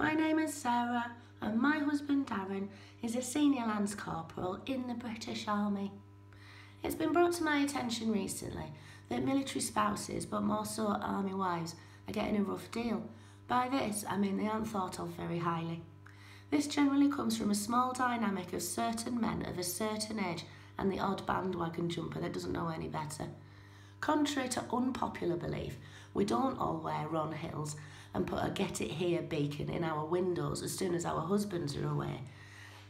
My name is Sarah and my husband Darren is a senior Lance Corporal in the British Army. It's been brought to my attention recently that military spouses, but more so army wives, are getting a rough deal. By this, I mean they aren't thought of very highly. This generally comes from a small dynamic of certain men of a certain age and the odd bandwagon jumper that doesn't know any better. Contrary to unpopular belief, we don't all wear Ron Hills and put a "Get It Here" beacon in our windows as soon as our husbands are away.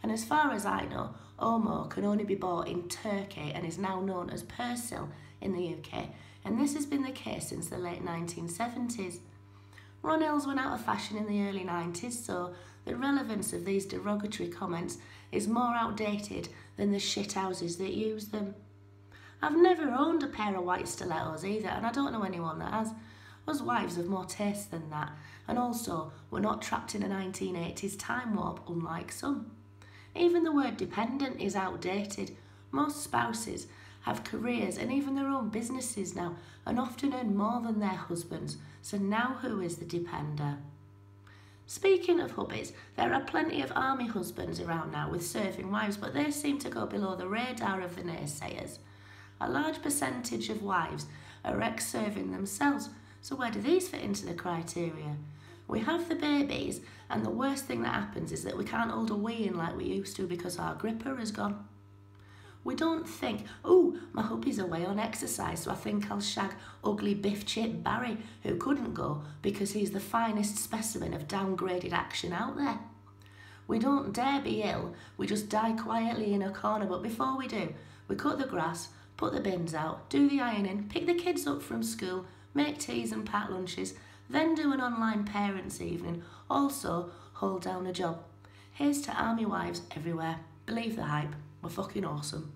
And as far as I know, Omo can only be bought in Turkey and is now known as Persil in the UK, and this has been the case since the late 1970s. Ron Hills went out of fashion in the early 90s, so the relevance of these derogatory comments is more outdated than the shithouses that use them. I've never owned a pair of white stilettos either, and I don't know anyone that has. Us wives have more taste than that, and also we're not trapped in a 1980s time warp unlike some. Even the word dependent is outdated. Most spouses have careers and even their own businesses now and often earn more than their husbands, so now who is the depender? Speaking of hubbies, there are plenty of army husbands around now with serving wives, but they seem to go below the radar of the naysayers. A large percentage of wives are ex-serving themselves, so where do these fit into the criteria? We have the babies, and the worst thing that happens is that we can't hold a wee in like we used to because our gripper is gone. We don't think, "Oh, my hubby's away on exercise, so I think I'll shag ugly Biff Chip Barry, who couldn't go because he's the finest specimen of downgraded action out there." We don't dare be ill, we just die quietly in a corner, but before we do, we cut the grass, put the bins out, do the ironing, pick the kids up from school, make teas and pack lunches, then do an online parents' evening, also hold down a job. Here's to army wives everywhere. Believe the hype, we're fucking awesome.